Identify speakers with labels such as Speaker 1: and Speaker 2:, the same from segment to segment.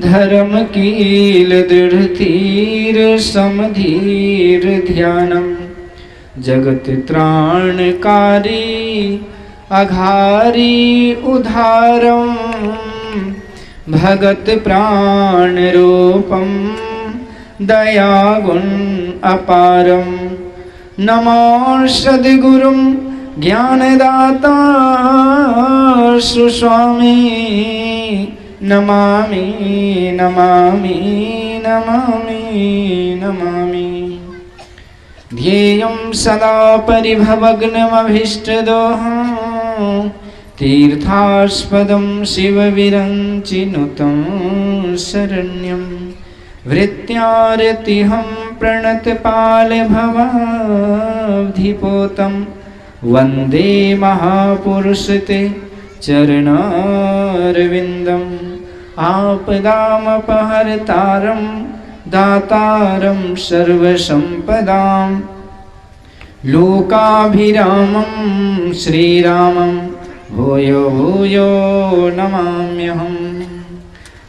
Speaker 1: धर्म कील दृढ़ तीर समधीर ध्यानम। जगत त्राणकारी अघारी उधारम। भगत प्राण रूपम दया गुण अपारम। नमो सद्गुरुं ज्ञानदाता सुस्वामी। नमामि नमामि नमामि नमामि। ध्येयं सदा परिभवग्नमभीष्टदोहं। तीर्थास्पदं शिवविरञ्चिनुतं शरण्यं। वृत्त्यारतिहं प्रणतपालभवाब्धिपोतं। वन्दे महापुरुषते चरणारविन्दम्। आपदामपहर्तारं दातारं सर्वसम्पदां। लोकाभिरामं श्रीरामं भूयो भूयो नमाम्यहम्।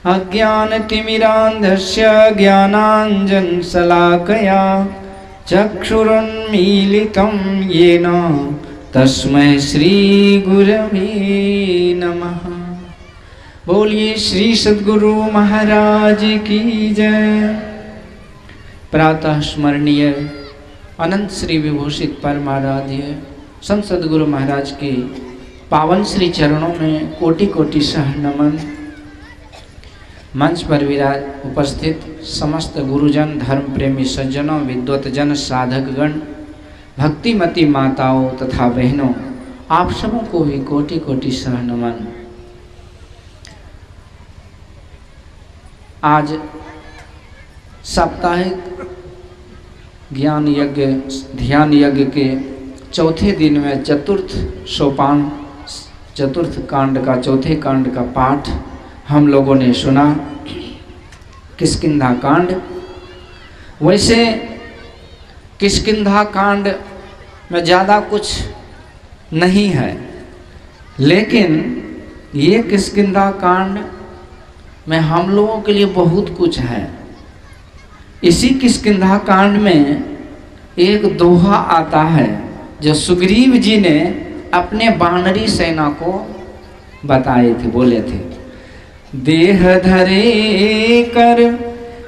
Speaker 1: अज्ञानतिमिरान्धस्य ज्ञानाञ्जनशलाकया चक्षुरुन्मीलितं येन तस्मै श्रीगुरवे नमः। बोलिए श्री सद्गुरु महाराज की जय। प्रातः स्मरणीय अनंत श्री विभूषित परमाराध्य संत सद्गुरु महाराज के पावन श्री चरणों में कोटि कोटि सह नमन। मंच पर विराज उपस्थित समस्त गुरुजन, धर्म प्रेमी सज्जनों, विद्वत जन, साधकगण, भक्तिमती माताओं तथा बहनों, आप सबों को भी कोटि कोटि सह नमन। आज साप्ताहिक ज्ञान यज्ञ ध्यान यज्ञ के चौथे दिन में चतुर्थ सोपान, चतुर्थ कांड का, चौथे कांड का पाठ हम लोगों ने सुना, किष्किंधा कांड। वैसे किष्किंधा कांड में ज़्यादा कुछ नहीं है, लेकिन ये किष्किंधा कांड में हम लोगों के लिए बहुत कुछ है। इसी किष्किंधा कांड में एक दोहा आता है जो सुग्रीव जी ने अपने वानरी सेना को बताए थे, बोले थे। देह धरे कर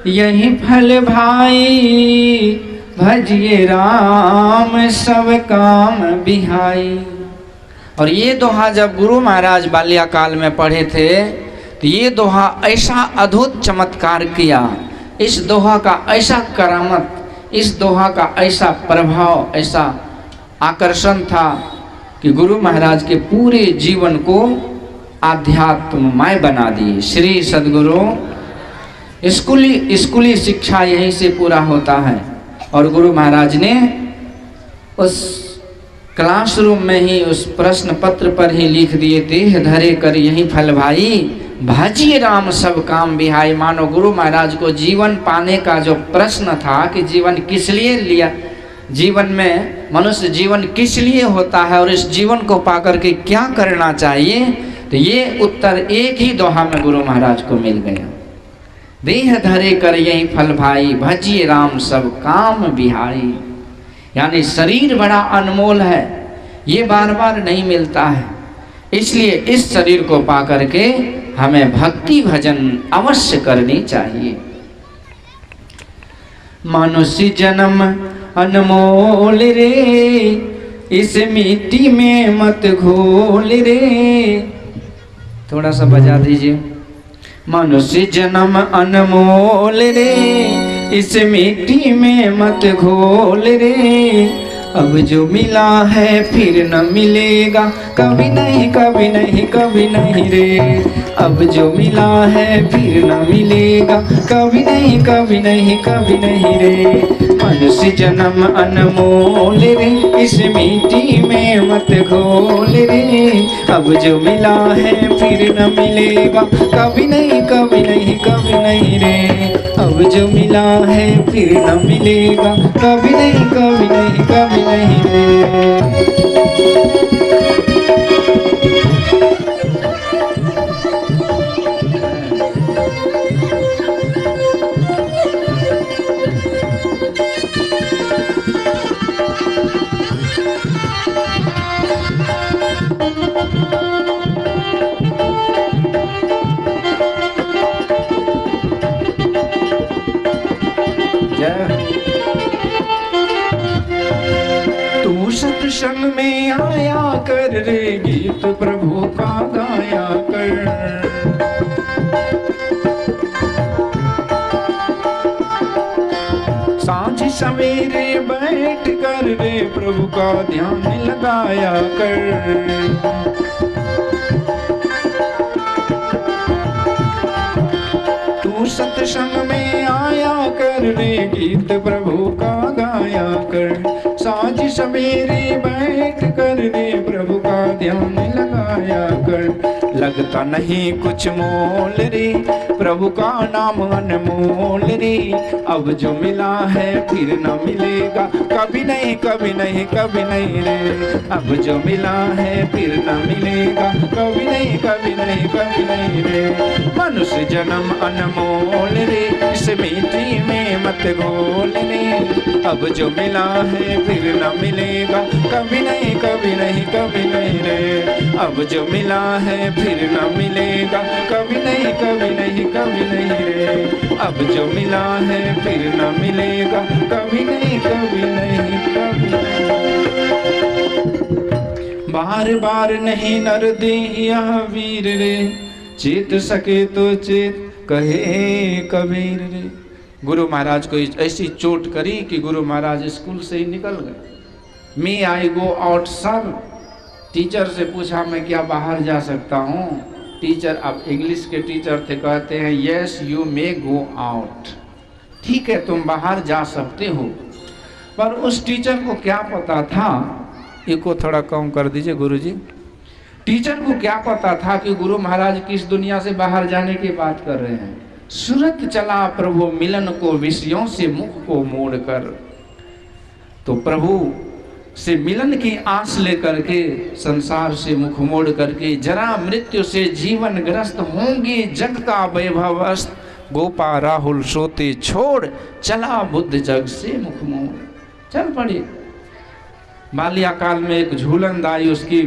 Speaker 1: यही फल भाई। भजिए राम सब काम बिहाई। और ये दोहा जब गुरु महाराज बाल्यकाल में पढ़े थे तो ये दोहा ऐसा अद्भुत चमत्कार किया, इस दोहा का ऐसा करामत, इस दोहा का ऐसा प्रभाव, ऐसा आकर्षण था कि गुरु महाराज के पूरे जीवन को आध्यात्ममय बना दिए। श्री सद्गुरु स्कूली शिक्षा यहीं से पूरा होता है। और गुरु महाराज ने उस क्लासरूम में ही उस प्रश्न पत्र पर ही लिख दिए, देह धरे कर यही फल भाई। भाजिए राम सब काम बिहाई। मानो गुरु महाराज को जीवन पाने का जो प्रश्न था कि जीवन किस लिए लिया, जीवन में मनुष्य जीवन किस लिए होता है और इस जीवन को पाकर के क्या करना चाहिए, तो ये उत्तर एक ही दोहा में गुरु महाराज को मिल गया। देह धरे कर यही फल भाई। भजिए राम सब काम बिहाई। यानी शरीर बड़ा अनमोल है, ये बार बार नहीं मिलता है, इसलिए इस शरीर को पा करके हमें भक्ति भजन अवश्य करनी चाहिए। मनुष्य जन्म अनमोल रे, इस मिट्टी में मत घोल रे। थोड़ा सा बजा दीजिए। मनुष्य जन्म अनमोल रे, इस मिट्टी में मत घोल रे। अब जो मिला है फिर न मिलेगा, कभी नहीं कभी नहीं कभी नहीं रे। अब जो मिला है फिर न मिलेगा, कभी नहीं कभी नहीं कभी नहीं रे। मनुष्य जन्म अनमोल रे, इस मिट्टी में मत घोल रे। अब जो मिला है फिर न मिलेगा, कभी नहीं कभी नहीं कभी नहीं रे। अब जो मिला है फिर न मिलेगा, कभी नहीं कभी नहीं कभी नहीं रे। सत्संग में आया कर रे, गीत प्रभु का गाया कर। सांझ सवेरे बैठ कर रे, प्रभु का ध्यान लगाया कर। तू सत्संग में आया कर रे, गीत प्रभु का गाया कर। सांझ सवेरे बैठ कर रे, प्रभु का ध्यान लगाया कर। लगता नहीं कुछ मोल रे, प्रभु का नाम अनमोल रे। अब जो मिला है फिर न मिलेगा, कभी नहीं कभी नहीं कभी नहीं रे। अब जो मिला है फिर न मिलेगा, कभी नहीं कभी नहीं कभी नहीं रे। मनुष्य जन्म अनमोल रे, इस मिट्टी में मत घोल रे। अब जो मिला है फिर न मिलेगा, कभी नहीं कभी नहीं कभी नहीं रे। अब जो मिला है फिर न मिलेगा, कभी नहीं कभी नहीं कभी नहीं रे। अब जो मिला है फिर न मिलेगा, कभी नहीं कभी नहीं कभी नहीं। बार बार नहीं नर देहिया वीर रे, चेत सके तो चेत कहे कबीर रे। गुरु महाराज को ऐसी चोट करी कि गुरु महाराज स्कूल से ही निकल गए। मी आई गो आउट सर। टीचर से पूछा मैं क्या बाहर जा सकता हूँ? टीचर, अब इंग्लिश के टीचर थे, कहते हैं yes you may go out. ठीक है, तुम बाहर जा सकते हो। पर उस टीचर को क्या पता था, इसको थोड़ा कम कर दीजिए गुरुजी। टीचर को क्या पता था कि गुरु महाराज किस दुनिया से बाहर जाने की बात कर रहे हैं। सूरत चला प्रभु मिलन को, विषयों से मुख को मोड़कर। तो प्रभु से मिलन की आस लेकर के, संसार से मुख मोड़ करके, जरा मृत्यु से जीवन ग्रस्त होंगे जग का वैभवस्त। गोपा राहुल सोते छोड़, चला बुद्ध जग से मुख मोड़। चल पड़े। बाल्याकाल में एक झूलनदाई उसकी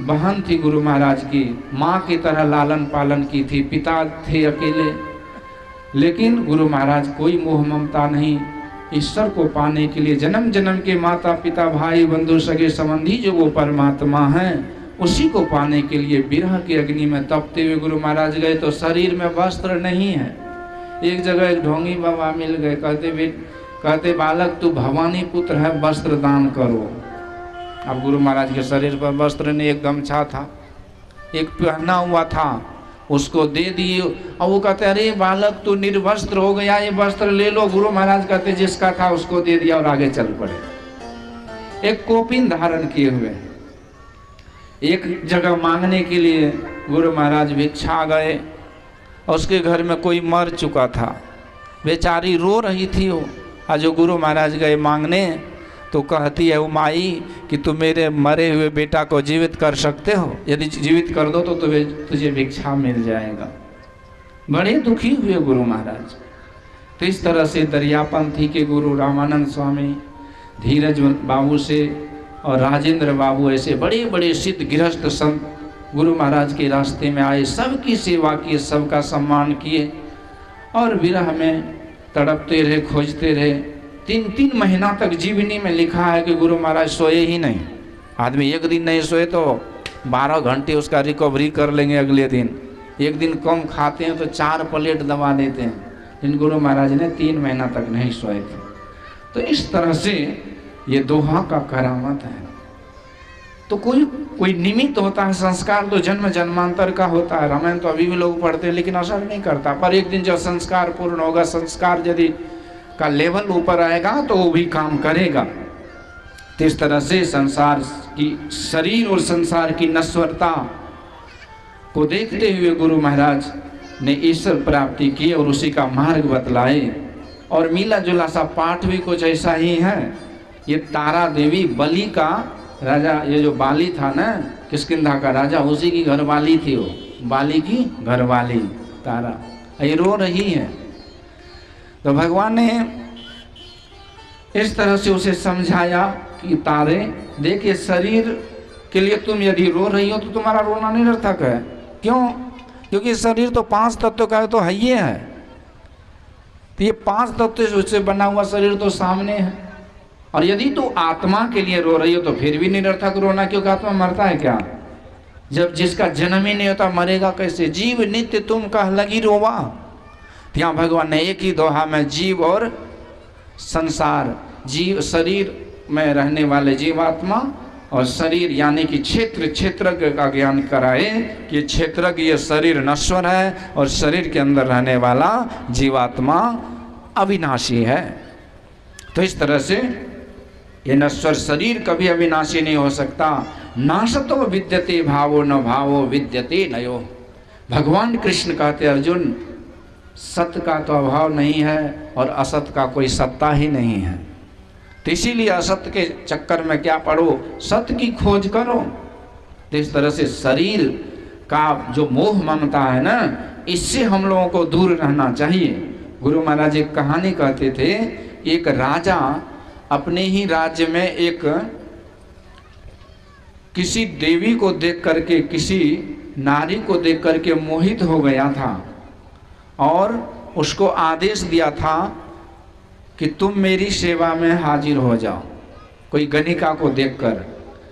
Speaker 1: बहन थी गुरु महाराज की, माँ की तरह लालन पालन की थी। पिता थे अकेले, लेकिन गुरु महाराज कोई मोह ममता नहीं। ईश्वर को पाने के लिए जन्म जन्म के माता पिता भाई बंधु सगे संबंधी जो वो परमात्मा हैं, उसी को पाने के लिए विरह की अग्नि में तपते हुए गुरु महाराज गए। तो शरीर में वस्त्र नहीं है। एक जगह एक ढोंगी बाबा मिल गए, कहते बालक तू भवानी पुत्र है, वस्त्र दान करो। अब गुरु महाराज के शरीर पर वस्त्र नहीं, एक गमछा था, एक पहना हुआ था, उसको दे दिए। और वो कहते अरे बालक तू निर्वस्त्र हो गया, ये वस्त्र ले लो। गुरु महाराज कहते जिसका था उसको दे दिया और आगे चल पड़े। एक कोपिन धारण किए हुए एक जगह मांगने के लिए गुरु महाराज भिक्षा गए। उसके घर में कोई मर चुका था, बेचारी रो रही थी वो। और जो गुरु महाराज गए मांगने, तो कहती है वो माई कि तुम मेरे मरे हुए बेटा को जीवित कर सकते हो, यदि जीवित कर दो तो तुझे भिक्षा मिल जाएगा। बड़े दुखी हुए गुरु महाराज। तो इस तरह से दरियापंथी के गुरु रामानंद स्वामी, धीरज बाबू से और राजेंद्र बाबू, ऐसे बड़े बड़े सिद्ध गृहस्थ संत गुरु महाराज के रास्ते में आए, सबकी सेवा किए, सबका सम्मान किए और विरह में तड़पते रहे, खोजते रहे। 3 महीना तक जीवनी में लिखा है कि गुरु महाराज सोए ही नहीं। आदमी एक दिन नहीं सोए तो 12 घंटे उसका रिकवरी कर लेंगे अगले दिन। एक दिन कम खाते हैं तो 4 प्लेट दबा देते हैं। लेकिन गुरु महाराज ने 3 महीना तक नहीं सोए थे। तो इस तरह से ये दोहा का करामत है। तो कोई निमित्त होता है, संस्कार तो जन्म जन्मांतर का होता है। रामायण तो अभी भी लोग पढ़ते हैं लेकिन असर नहीं करता। पर एक दिन जब संस्कार पूर्ण होगा, संस्कार यदि का लेवल ऊपर आएगा तो वो भी काम करेगा। तो इस तरह से संसार की, शरीर और संसार की नश्वरता को देखते हुए गुरु महाराज ने ईश्वर प्राप्ति की और उसी का मार्ग बतलाए। और मिला जुला सा पाठ भी कुछ ऐसा ही है। ये तारा देवी, बलि का राजा, ये जो बाली था ना, किष्किंधा का राजा, उसी की घरवाली थी वो, बाली की घरवाली तारा। ये रो रही है। तो भगवान ने इस तरह से उसे समझाया कि तारे देखिए, शरीर के लिए तुम यदि रो रही हो तो तुम्हारा रोना निरर्थक है। क्यों? क्योंकि शरीर तो 5 तत्व का तो है ही है। तो ये 5 तत्व से बना हुआ शरीर तो सामने है। और यदि तू आत्मा के लिए रो रही हो तो फिर भी निरर्थक रोना, क्योंकि आत्मा मरता है क्या? जब जिसका जन्म ही नहीं होता मरेगा कैसे? जीव नित्य तुम कह लगी रोवा। यहाँ भगवान ने एक ही दोहा में जीव और संसार, जीव शरीर में रहने वाले जीवात्मा और शरीर यानी कि क्षेत्रज्ञ का ज्ञान कराए कि क्षेत्रज्ञ ये शरीर नश्वर है और शरीर के अंदर रहने वाला जीवात्मा अविनाशी है। तो इस तरह से ये नश्वर शरीर कभी अविनाशी नहीं हो सकता। नाशतो विद्यते भावो न भावो विद्यते नयो। भगवान कृष्ण कहते अर्जुन, सत्य का तो अभाव नहीं है और असत का कोई सत्ता ही नहीं है, तो इसीलिए असत्य के चक्कर में क्या पड़ो, सत्य की खोज करो। तो इस तरह से शरीर का जो मोह ममता है ना, इससे हम लोगों को दूर रहना चाहिए। गुरु महाराज एक कहानी कहते थे, एक राजा अपने ही राज्य में एक किसी देवी को देख करके, किसी नारी को देख करके मोहित हो गया था और उसको आदेश दिया था कि तुम मेरी सेवा में हाजिर हो जाओ, कोई गणिका को देखकर।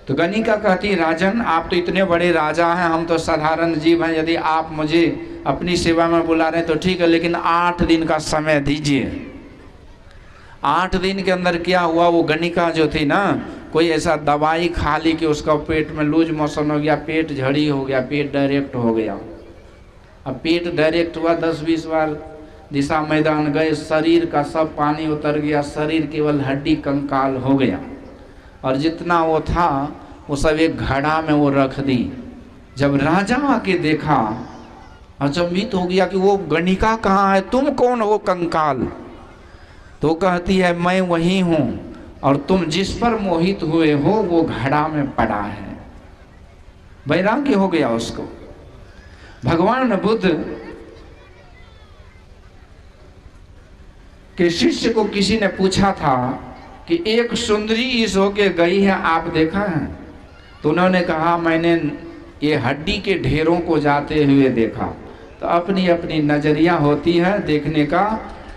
Speaker 1: तो गणिका कहती, राजन आप तो इतने बड़े राजा हैं, हम तो साधारण जीव हैं, यदि आप मुझे अपनी सेवा में बुला रहे हैं तो ठीक है, लेकिन 8 दिन का समय दीजिए। 8 दिन के अंदर क्या हुआ, वो गणिका जो थी ना, कोई ऐसा दवाई खा ली कि उसका पेट में लूज मोशन हो गया, पेट झड़ी हो गया, पेट डायरेक्ट हो गया। अब पेट डायरेक्ट हुआ, 10-20 बार दिशा मैदान गए, शरीर का सब पानी उतर गया, शरीर केवल हड्डी कंकाल हो गया और जितना वो था वो सब एक घड़ा में वो रख दी। जब राजा आके देखा अचंभित हो गया कि वो गणिका कहाँ है, तुम कौन हो कंकाल? तो कहती है, मैं वही हूँ और तुम जिस पर मोहित हुए हो वो घड़ा में पड़ा है। वैराग्य हो गया उसको। भगवान बुद्ध के शिष्य को किसी ने पूछा था कि एक सुंदरी इस होके गई है, आप देखा है? तो उन्होंने कहा, मैंने ये हड्डी के ढेरों को जाते हुए देखा। तो अपनी अपनी नजरिया होती है देखने का।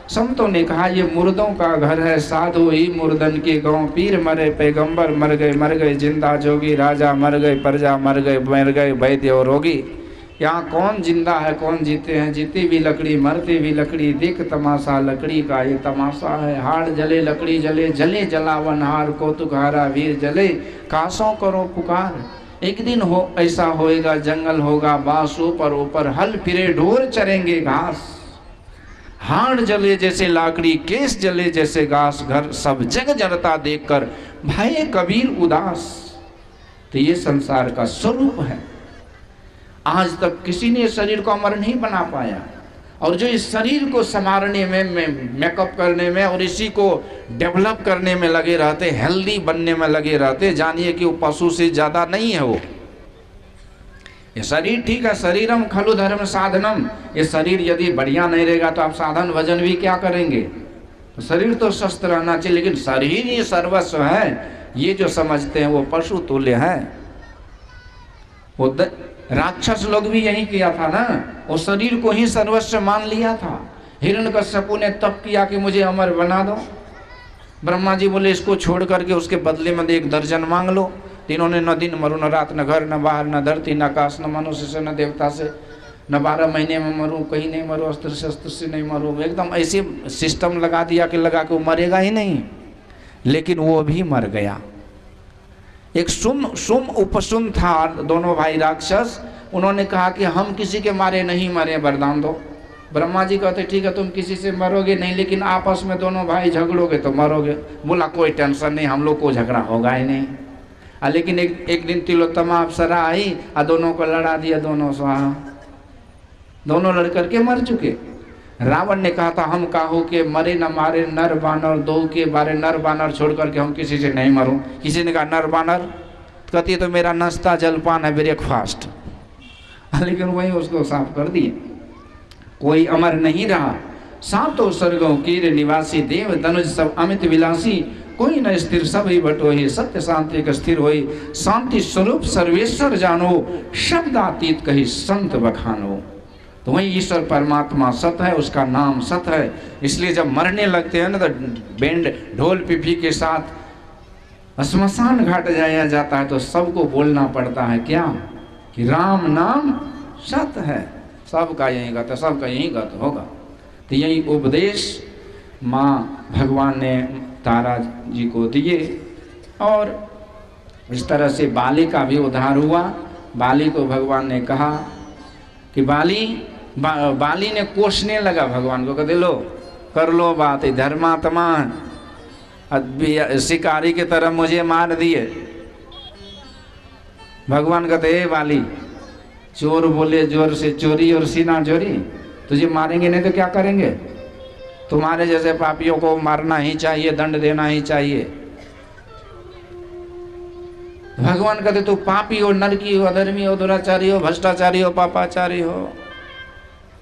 Speaker 1: संतों ने कहा, ये मुर्दों का घर है, साधु ही मुर्दन के गांव, पीर मरे पैगंबर मर गए, जिंदा जोगी, राजा मर गए, प्रजा मर गए वैद्य और रोगी। यहाँ कौन जिंदा है कौन जीते हैं, जीती भी लकड़ी मरती भी लकड़ी, देख तमाशा लकड़ी का ये तमाशा है। हाड़ जले लकड़ी जले, जले जलावन हार, कौतुकहारा वीर जले, कासों करो पुकार। एक दिन हो ऐसा होएगा, जंगल होगा बास ऊपर, हल फिरे ढोर चरेंगे घास। हाड़ जले जैसे लाकड़ी, केस जले जैसे घास, घर सब जग जरता देखकर भाई कबीर उदास। तो ये संसार का स्वरूप है। आज तक किसी ने शरीर को अमर नहीं बना पाया, और जो इस शरीर को संवारने में, मेकअप करने में और इसी को डेवलप करने में लगे रहते, हेल्दी बनने में लगे रहते, जानिए कि वो पशु से ज़्यादा नहीं है। वो ये शरीर ठीक है, शरीरम खलु धर्म साधनम। ये शरीर यदि बढ़िया नहीं रहेगा तो आप साधन भजन भी क्या करेंगे? तो शरीर तो स्वस्थ रहना चाहिए, लेकिन शरीर ये सर्वस्व है, ये जो समझते हैं वो पशु तुल्य है। वो राक्षस लोग भी यही किया था ना, वो शरीर को ही सर्वस्व मान लिया था। हिरण्यकश्यपु ने तप किया कि मुझे अमर बना दो। ब्रह्मा जी बोले इसको छोड़ करके उसके बदले में 1 दर्जन मांग लो। इन्होंने न दिन मरू, न रात, न घर, न बाहर, न धरती, न आकाश, न मनुष्य से, न देवता से, न 12 महीने में मरूं, कहीं नहीं मरूं, अस्त्र शस्त्र से नहीं मरूं। एकदम ऐसे सिस्टम लगा दिया कि लगा के वो मरेगा ही नहीं, लेकिन वो भी मर गया। एक सुम उपसुम था, दोनों भाई राक्षस। उन्होंने कहा कि हम किसी के मारे नहीं मरे, वरदान दो। ब्रह्मा जी कहते ठीक है, तुम किसी से मरोगे नहीं, लेकिन आपस में दोनों भाई झगड़ोगे तो मरोगे। बोला कोई टेंशन नहीं, हम लोग को झगड़ा होगा ही नहीं। लेकिन एक दिन तिलोत्तमा अप्सरा आई और दोनों को लड़ा दिया, दोनों स्वाहा, दोनों लड़ करके मर चुके। रावण ने कहा था हम काहू के मरे न मारे नर बानर, 2 के बारे नर बानर छोड़ करके हम किसी से नहीं मरूं। किसी ने कहा नर बानर, कहती है तो मेरा नाश्ता जलपान है, ब्रेकफास्ट। लेकिन वही उसको साफ कर दिए, कोई अमर नहीं रहा। सातों स्वर्गों कीर निवासी, देव धनुष सब अमित विलासी, कोई न स्थिर सब ही बटो ही, सत्य शांति का स्थिर होई, शांति स्वरूप सर्वेश्वर जानो, शब्दातीत कही संत बखानो। तो वही ईश्वर परमात्मा सत है, उसका नाम सत है। इसलिए जब मरने लगते हैं ना तो बैंड ढोल पिपी के साथ श्मशान घाट जाया जाता है तो सबको बोलना पड़ता है क्या, कि राम नाम सत्य है, सबका यही गत, सबका यही गत होगा। तो यही उपदेश माँ भगवान ने तारा जी को दिए और इस तरह से बाली का भी उद्धार हुआ। बाली को भगवान ने कहा कि बाली ने कोसने लगा भगवान को, कहते लो कर लो बात, धर्मात्मा शिकारी की तरह मुझे मार दिए। भगवान कहते हे बाली, चोर बोले जोर से चोरी और सीना चोरी, तुझे मारेंगे नहीं तो क्या करेंगे, तुम्हारे जैसे पापियों को मारना ही चाहिए, दंड देना ही चाहिए। भगवान कहते तू पापी हो, नरकी हो, अधर्मी हो, दुराचारी हो, भ्रष्टाचारी हो, पापाचारी हो।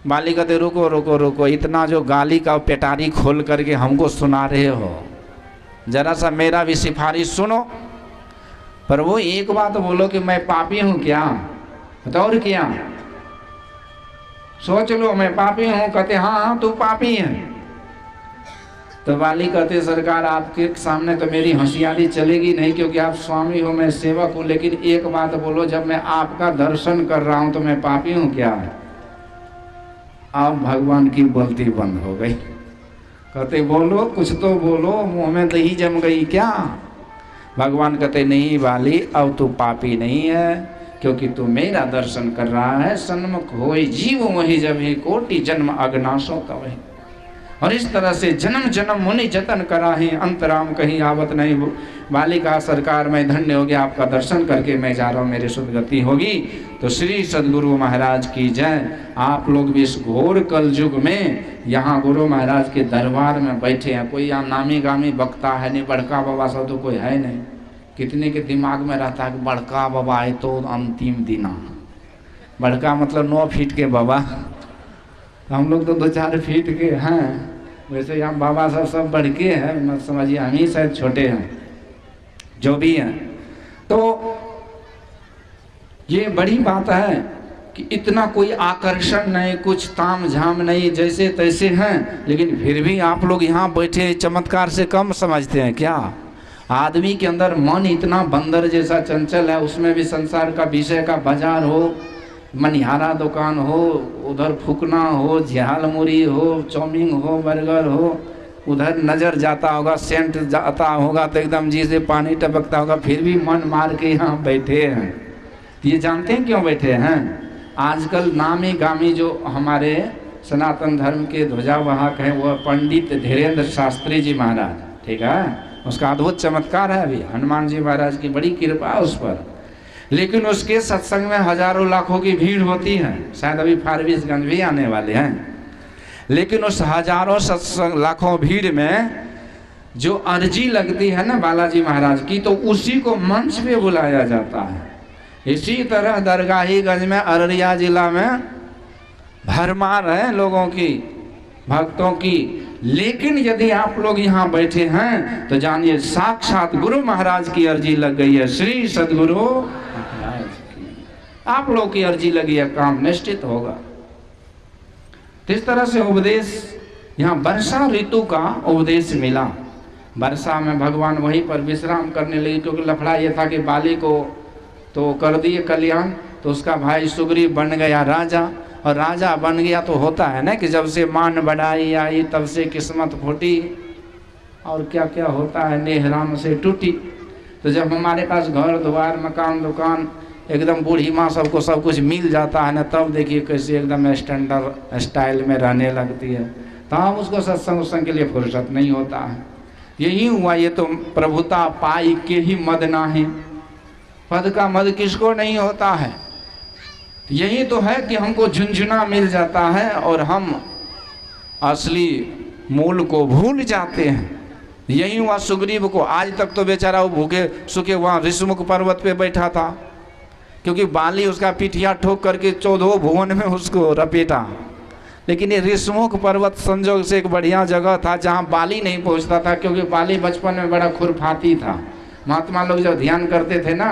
Speaker 1: बाली कहते रुको रुको रुको, इतना जो गाली का पेटारी खोल करके हमको सुना रहे हो, जरा सा मेरा भी सिफारिश सुनो। पर वो एक बात बोलो कि मैं पापी हूं क्या, तो और क्या, सोच लो मैं पापी हूं। कहते हाँ हाँ तू पापी है। तो बाली कहते सरकार आपके सामने तो मेरी होशियारी चलेगी नहीं, क्योंकि आप स्वामी हो, मैं सेवक हूं, लेकिन एक बात बोलो, जब मैं आपका दर्शन कर रहा हूं तो मैं पापी हूं क्या। अब भगवान की बोलती बंद हो गई। कहते बोलो कुछ तो बोलो, मुंह में दही जम गई क्या। भगवान कहते नहीं बाली, अब तू पापी नहीं है, क्योंकि तू मेरा दर्शन कर रहा है। सन्मुख होई जीव वही जब ही, कोटि जन्म अग्नाशों का वही। और इस तरह से जन्म जन्म मुनि जतन करा है, अंतराम कहीं आवत नहीं। बाली कहा सरकार मैं धन्य हो गया, आपका दर्शन करके मैं जा रहा हूँ, मेरी सुदगति होगी। तो श्री सदगुरु महाराज की जय। आप लोग भी इस घोर कल युग में यहाँ गुरु महाराज के दरबार में बैठे हैं। कोई यहाँ नामी गामी वक्ता है नहीं, बड़का बाबा सब तो कोई है नहीं। कितने के दिमाग में रहता है कि बड़का बाबा है तो अंतिम दिन। बड़का मतलब 9 फीट के बाबा, हम लोग तो 2-4 फीट के हैं। वैसे यहाँ बाबा सब बढ़ के हैं, मत समझिए हम ही शायद छोटे हैं, जो भी हैं। तो ये बड़ी बात है कि इतना कोई आकर्षण नहीं, कुछ ताम झाम नहीं, जैसे तैसे हैं, लेकिन फिर भी आप लोग यहाँ बैठे चमत्कार से कम समझते हैं क्या। आदमी के अंदर मन इतना बंदर जैसा चंचल है, उसमें भी संसार का विषय का बाजार हो, मनिहारा दुकान हो, उधर फूकना हो, झाल मुड़ी हो, चाउमीन हो, बर्गर हो, उधर नज़र जाता होगा, सेंट जाता होगा तो एकदम जी से पानी टपकता होगा, फिर भी मन मार के यहाँ बैठे हैं। ये जानते हैं क्यों बैठे हैं। आजकल नामी गामी जो हमारे सनातन धर्म के ध्वजावाहक हैं, वह पंडित धीरेन्द्र शास्त्री जी महाराज, ठीक है, उसका अद्भुत चमत्कार है। अभी हनुमान जी महाराज की बड़ी कृपा है उस पर, लेकिन उसके सत्संग में हजारों लाखों की भीड़ होती है। शायद अभी फारबिसगंज भी आने वाले हैं, लेकिन उस हजारों सत्संग लाखों भीड़ में जो अर्जी लगती है ना बालाजी महाराज की, तो उसी को मंच पे बुलाया जाता है। इसी तरह दरगाहीगंज में, अररिया जिला में भरमार है लोगों की, भक्तों की। लेकिन यदि आप लोग यहाँ बैठे हैं तो जानिए साक्षात गुरु महाराज की अर्जी लग गई है। श्री सदगुरु महाराज की आप लोग की अर्जी लगी है, काम निश्चित होगा। तो इस तरह से उपदेश यहाँ वर्षा ऋतु का उपदेश मिला। वर्षा में भगवान वहीं पर विश्राम करने लगे, क्योंकि लफड़ा ये था कि बाली को तो कर दिए कल्याण, तो उसका भाई सुग्रीव बन गया राजा। और राजा बन गया तो होता है ना कि जब से मान बढ़ाई आई तब से किस्मत फूटी, और क्या क्या होता है, नेहराम से टूटी। तो जब हमारे पास घर द्वार मकान दुकान एकदम बूढ़ी माँ सबको सब कुछ मिल जाता है ना, तब देखिए कैसे एकदम स्टैंडर्ड स्टाइल में रहने लगती है। तब उसको सत्संग उत्संग के लिए फुर्सत नहीं होता है। यही हुआ, ये तो प्रभुता पाई के ही मद नाहि, पद का मद किसको नहीं होता है। यही तो है कि हमको झुंझुना मिल जाता है और हम असली मूल को भूल जाते हैं। यही हुआ सुग्रीव को। आज तक तो बेचारा वो भूखे सूखे वहाँ ऋषमुख पर्वत पे बैठा था, क्योंकि बाली उसका पिठिया ठोक करके 14 भुवन में उसको रपेटा। लेकिन ये ऋषमुख पर्वत संजोग से एक बढ़िया जगह था जहाँ बाली नहीं पहुँचता था, क्योंकि बाली बचपन में बड़ा खुरफाती था। महात्मा लोग जब ध्यान करते थे ना,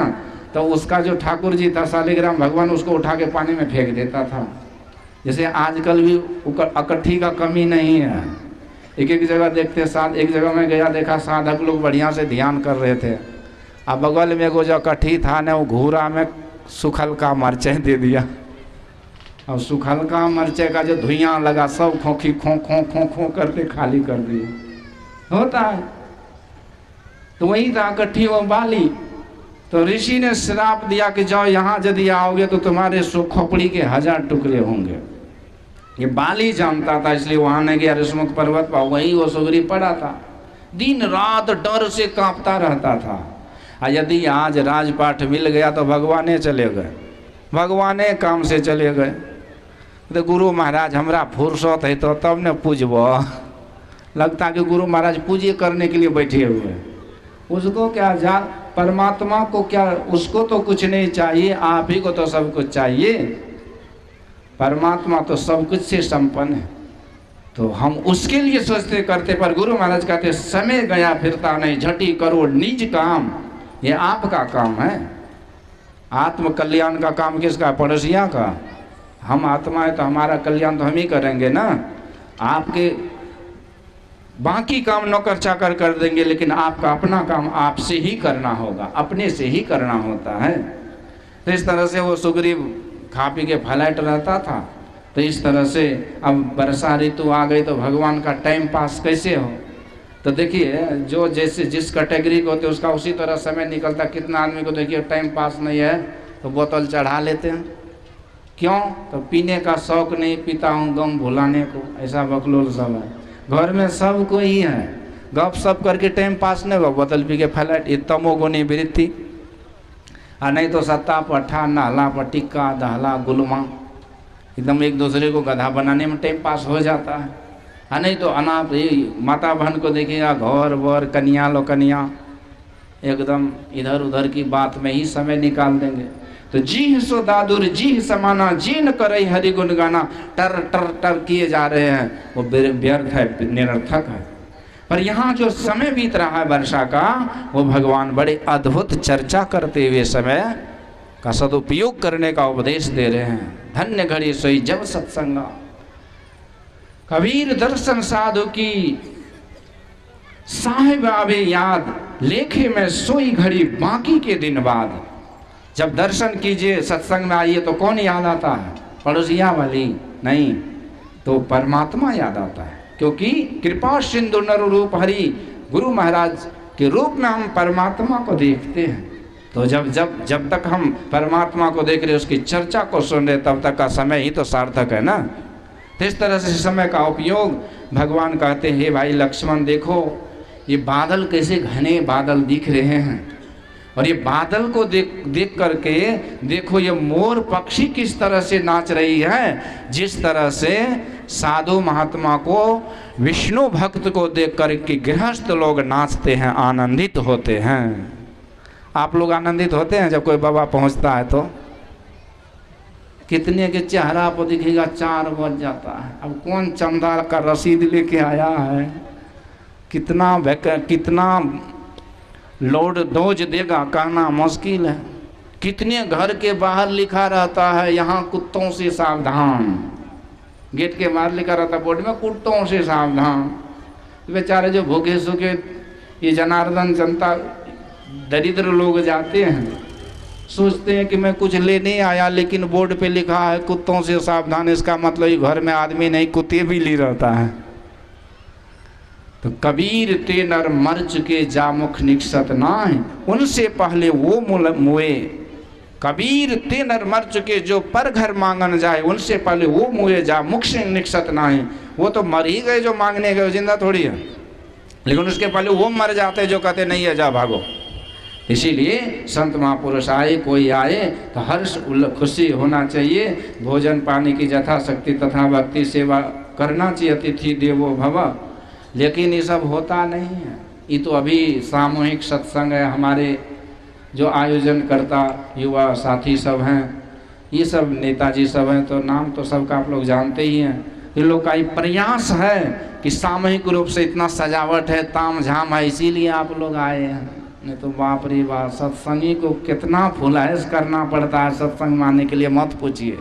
Speaker 1: तो उसका जो ठाकुर जी था शालिग्राम भगवान, उसको उठा के पानी में फेंक देता था। जैसे आजकल भी इकट्ठी का कमी नहीं है। एक एक जगह देखते साथ, एक जगह में गया देखा साधक लोग बढ़िया से ध्यान कर रहे थे, अब बगल में एगो जो कट्ठी था ना, वो घूरा में सूखल का मरचाई दे दिया, और सूखल का मरचाई का जो धुइयां लगा सब खोखी खो खो खो खो करके खाली कर दिए। होता है। तो वही था कट्ठी वो बाली। तो ऋषि ने श्राप दिया कि जाओ यहाँ यदि आओगे तो तुम्हारे खोपड़ी के 1000 टुकड़े होंगे। ये बाली जानता था, इसलिए वहां नहीं गया ऋषमुख पर्वत पर। वही वो सुग्रीव पड़ा था, दिन रात डर से कांपता रहता था। और यदि आज राजपाट मिल गया तो भगवाने चले गए, भगवाने काम से चले गए। तो गुरु महाराज हमरा फुर्सत है तो तब न पूजब। लगता कि गुरु महाराज पूजे करने के लिए बैठे हुए। उसको क्या जा, परमात्मा को क्या, उसको तो कुछ नहीं चाहिए, आप ही को तो सब कुछ चाहिए। परमात्मा तो सब कुछ से संपन्न है, तो हम उसके लिए सोचते करते। पर गुरु महाराज कहते समय गया फिरता नहीं, झटी करो निज काम, ये आपका काम है। आत्म कल्याण का काम किसका? पड़ोसिया का। हम आत्मा है तो हमारा कल्याण तो हम ही करेंगे ना। आपके बाकी काम नौकर चाकर कर देंगे, लेकिन आपका अपना काम आपसे ही करना होगा, अपने से ही करना होता है। तो इस तरह से वो सुग्रीव खा पी के फ्लैट रहता था। तो इस तरह से अब वर्षा ऋतु आ गई तो भगवान का टाइम पास कैसे हो। तो देखिए जो जैसे जिस कैटेगरी को होते उसका उसी तरह समय निकलता। कितना आदमी को देखिए टाइम पास नहीं है तो बोतल चढ़ा लेते हैं, क्यों? तो पीने का शौक नहीं, पीता हूँ गम भुलाने को, ऐसा बकलोल सब है। घर में सब कोई ही है, गप सप करके टाइम पास नहीं हो, बोतल पी के फ्लैट। ये तमोगुनी वृत्ति। और नहीं तो सत्ता पट्ठा नाला पटिक्का दहला गुलमा, एकदम एक दूसरे को गधा बनाने में टाइम पास हो जाता है। और नहीं तो अनाथ माता बहन को देखिएगा, घर वर कन्या लो कन्या, एकदम इधर उधर की बात में ही समय निकाल देंगे। तो जी सो दादुर जी समाना, जी न करे हरि गुण गाना, टर टर टर किए जा रहे हैं, वो व्यर्थ है, निरर्थक है। पर यहाँ जो समय बीत रहा है वर्षा का, वो भगवान बड़े अद्भुत चर्चा करते हुए समय का सदुपयोग करने का उपदेश दे रहे हैं। धन्य घड़ी सोई जब सत्संगा, कबीर दर्शन साधु की साहिब आवे याद, लेखे में सोई घड़ी बाकी के दिन बाद। जब दर्शन कीजिए सत्संग में आइए तो कौन याद आता है? पड़ोसिया वाली नहीं, तो परमात्मा याद आता है। क्योंकि कृपा सिंधु नर रूप हरि, गुरु महाराज के रूप में हम परमात्मा को देखते हैं। तो जब तक हम परमात्मा को देख रहे, उसकी चर्चा को सुन रहे, तब तक का समय ही तो सार्थक है ना। तो इस तरह से समय का उपयोग भगवान कहते हैं। हे भाई लक्ष्मण देखो, ये बादल कैसे घने बादल दिख रहे हैं, और ये बादल को देख करके देखो ये मोर पक्षी किस तरह से नाच रही है। जिस तरह से साधु महात्मा को, विष्णु भक्त को देख करके गृहस्थ लोग नाचते हैं, आनंदित होते हैं। आप लोग आनंदित होते हैं जब कोई बाबा पहुंचता है तो? कितने के चेहरा पर दिखेगा 4 बज जाता है। अब कौन चंदा का रसीद लेके आया है, कितना लोड डोज देगा कहना मुश्किल है। कितने घर के बाहर लिखा रहता है यहाँ कुत्तों से सावधान, गेट के बाहर लिखा रहता है बोर्ड में कुत्तों से सावधान। बेचारे जो भूखे सूखे ये जनार्दन जनता दरिद्र लोग जाते हैं, सोचते हैं कि मैं कुछ लेने आया, लेकिन बोर्ड पे लिखा है कुत्तों से सावधान, इसका मतलब ये घर में आदमी नहीं कुत्ते भी ली रहता है। तो कबीर ते नर मर चुके जा मुख निकसत नाहि, उनसे पहले वो मुए। कबीर ते नर मर चुके जो पर घर मांगन जाए, उनसे पहले वो मुए जा मुख से निकसत नाहि। वो तो मर ही गए जो मांगने गए, जिंदा थोड़ी है, लेकिन उसके पहले वो मर जाते जो कहते नहीं है जा भागो। इसीलिए संत महापुरुष आए, कोई आए तो हर्ष खुशी होना चाहिए। भोजन पानी की यथाशक्ति तथा भक्ति सेवा करना चाहिए, अतिथि देवो भव। लेकिन ये सब होता नहीं है। ये तो अभी सामूहिक सत्संग है, हमारे जो आयोजन करता युवा साथी सब हैं, ये सब नेताजी सब हैं, तो नाम तो सबका आप लोग जानते ही हैं। ये लोग का ये प्रयास है कि सामूहिक रूप से इतना सजावट है, ताम झाम है, इसीलिए आप लोग आए हैं। नहीं तो बाप रे बाप, सत्संगी को कितना फुलाइश करना पड़ता है सत्संग मानने के लिए, मत पूछिए।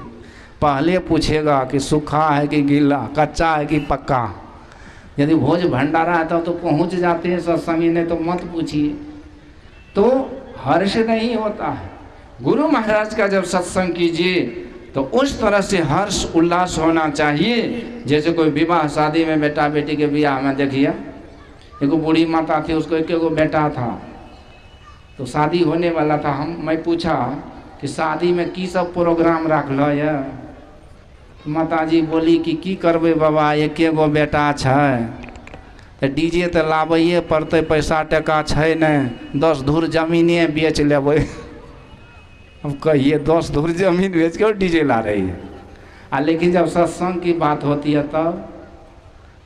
Speaker 1: पहले पूछेगा कि सूखा है कि गीला, कच्चा है कि पक्का। यदि भोज भंडारा आता तो पहुंच जाते हैं सत्संगी, नहीं तो मत पूछिए। तो हर्ष नहीं होता है। गुरु महाराज का जब सत्संग कीजिए तो उस तरह से हर्ष उल्लास होना चाहिए। जैसे कोई विवाह शादी में, बेटा बेटी के ब्याह में देखिए, एक बूढ़ी माता थी, उसको एक बेटा था, तो शादी होने वाला था। मैं पूछा कि शादी में की सब प्रोग्राम रखल है? माता जी बोली कि की करबे बाबा, एक गो बेटा छै, तो डीजे तो लाबैए पड़ते, पैसा टका छै नहीं, 10 धूर जमीने बेच लेबै। अब कहिए 10 धूर जमीन बेच के डीजे ला रही है। लेकिन जब सत्संग की बात होती है तब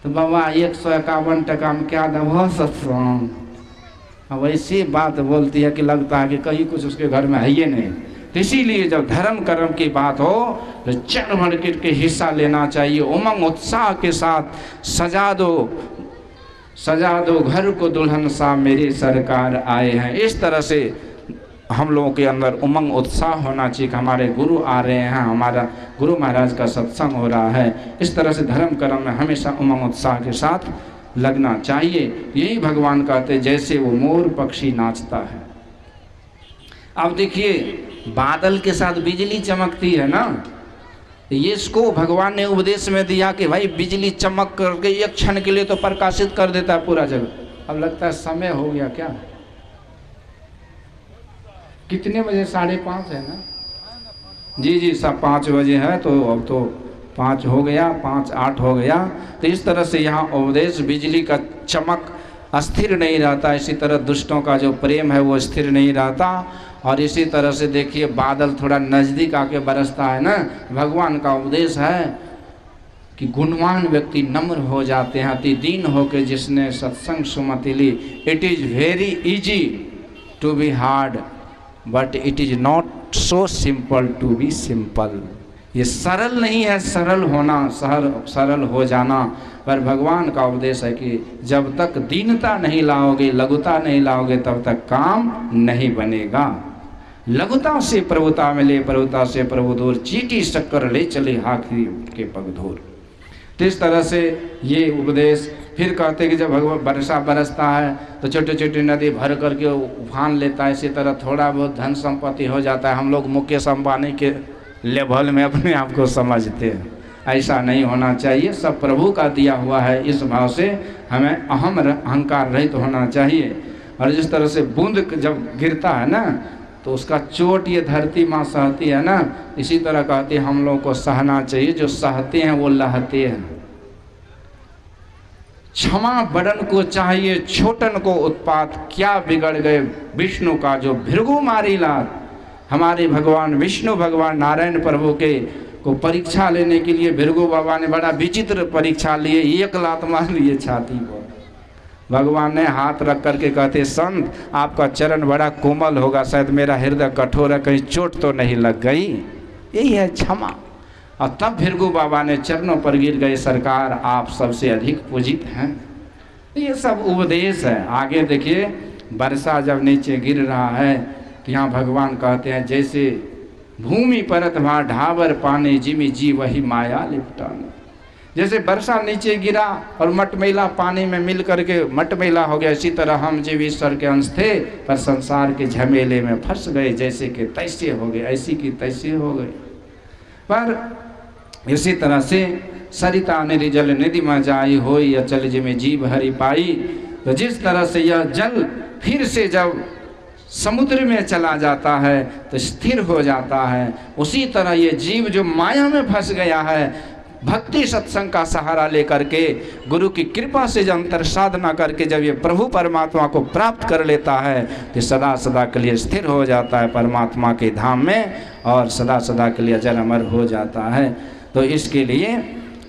Speaker 1: तो बाबा 151 टका में क्या दबो सत्संग। अब ऐसी बात बोलती है कि लगता है कि कहीं कुछ उसके घर में है ही नहीं। तो इसीलिए जब धर्म कर्म की बात हो तो चढ़ बढ़ के हिस्सा लेना चाहिए। उमंग उत्साह के साथ सजा दो घर को दुल्हन सा मेरी सरकार आए हैं। इस तरह से हम लोगों के अंदर उमंग उत्साह होना चाहिए कि हमारे गुरु आ रहे हैं, हमारा गुरु महाराज का सत्संग हो रहा है। इस तरह से धर्म कर्म में हमेशा उमंग उत्साह के साथ लगना चाहिए। यही भगवान कहते हैं जैसे वो मोर पक्षी नाचता है। अब देखिए बादल के साथ बिजली चमकती है ना, ये इसको भगवान ने उपदेश में दिया कि भाई बिजली चमक करके एक क्षण के लिए तो प्रकाशित कर देता है पूरा जगह। अब लगता है समय हो गया क्या? कितने बजे? 5:30 है ना? जी सब 5 बजे है, तो अब तो 5 हो गया, 5:08 हो गया। तो इस तरह से यहाँ उपदेश, बिजली का चमक अस्थिर नहीं रहता, इसी तरह दुष्टों का जो प्रेम है वो स्थिर नहीं रहता। और इसी तरह से देखिए बादल थोड़ा नज़दीक आके बरसता है ना। भगवान का उपदेश है कि गुणवान व्यक्ति नम्र हो जाते हैं, अति दीन होकर जिसने सत्संग सुमति ली। It is very easy to be hard but it is not so simple to be simple. ये सरल नहीं है सरल होना, सरल हो जाना। पर भगवान का उपदेश है कि जब तक दीनता नहीं लाओगे, लघुता नहीं लाओगे, तब तक काम नहीं बनेगा। लघुता से प्रभुता मिले, प्रभुता से प्रभु दूर, चीटी शक्कर ले चले हाथी के पग धूर। तो इस तरह से ये उपदेश। फिर कहते हैं कि जब भगवान वर्षा बरसता है तो छोटी छोटी नदी भर करके उफान लेता है। इसी तरह थोड़ा बहुत धन संपत्ति हो जाता है। हम लोग मुकेश अंबानी के लेवल में अपने आप को समझते हैं, ऐसा नहीं होना चाहिए। सब प्रभु का दिया हुआ है, इस भाव से हमें अहंकार रहित होना चाहिए। और जिस तरह से बूंद जब गिरता है ना तो उसका चोट ये धरती माँ सहती है ना, इसी तरह कहते हैं हम लोगों को सहना चाहिए। जो सहते हैं वो लहते हैं। क्षमा बड़न को चाहिए, छोटन को उत्पात, क्या बिगड़ गए विष्णु का जो भृगु मारी लात। हमारे भगवान विष्णु भगवान नारायण प्रभु के को परीक्षा लेने के लिए भृगु बाबा ने बड़ा विचित्र परीक्षा लिए, 1 लात मार लिए छाती पर। भगवान ने हाथ रख करके कहते संत आपका चरण बड़ा कोमल होगा, शायद मेरा हृदय कठोर है, कहीं चोट तो नहीं लग गई। यही है क्षमा। और तब भृगु बाबा ने चरणों पर गिर गए, सरकार आप सबसे अधिक पूजित हैं। ये सब उपदेश है। आगे देखिए वर्षा जब नीचे गिर रहा है तो यहाँ भगवान कहते हैं जैसे भूमि परत भा ढाबर पानी, जिमि जी वही माया लिपटाने। जैसे वर्षा नीचे गिरा और मटमैला पानी में मिल करके मटमैला हो गया, इसी तरह हम जीव ईश्वर के अंश थे पर संसार के झमेले में फंस गए, जैसे कि तैसे हो गए, ऐसी की तैसे हो गए। पर इसी तरह से सरिता निधि जल निधि में जाई होई, अचल जिमें जीव हरि पाई। तो जिस तरह से यह जल फिर से जब समुद्र में चला जाता है तो स्थिर हो जाता है, उसी तरह ये जीव जो माया में फंस गया है, भक्ति सत्संग का सहारा लेकर के गुरु की कृपा से जब अंतर साधना करके जब ये प्रभु परमात्मा को प्राप्त कर लेता है तो सदा सदा के लिए स्थिर हो जाता है परमात्मा के धाम में और सदा सदा के लिए अजर अमर हो जाता है। तो इसके लिए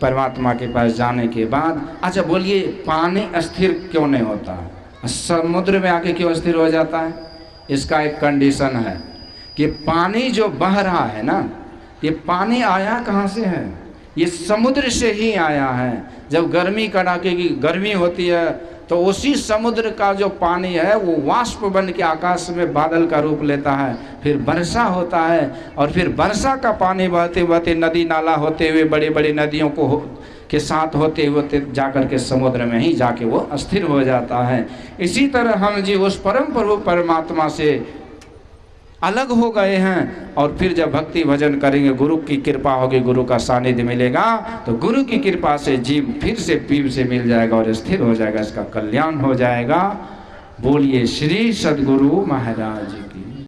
Speaker 1: परमात्मा के पास जाने के बाद, अच्छा बोलिए पानी स्थिर क्यों नहीं होता है? समुद्र में आके क्यों स्थिर हो जाता है? इसका एक कंडीशन है कि पानी जो बह रहा है ना, ये पानी आया कहाँ से है? ये समुद्र से ही आया है। जब गर्मी कड़ाके की गर्मी होती है तो उसी समुद्र का जो पानी है वो वाष्प बन के आकाश में बादल का रूप लेता है, फिर वर्षा होता है और फिर वर्षा का पानी बहते बहते नदी नाला होते हुए बड़ी बड़ी नदियों के साथ होते होते जाकर के समुद्र में ही जाके वो अस्थिर हो जाता है। इसी तरह हम जी उस परम प्रभु परमात्मा से अलग हो गए हैं। और फिर जब भक्ति भजन करेंगे, गुरु की कृपा होगी, गुरु का सानिध्य मिलेगा, तो गुरु की कृपा से जीव फिर से पीव से मिल जाएगा और स्थिर हो जाएगा, इसका कल्याण हो जाएगा। बोलिए श्री सद्गुरु महाराज।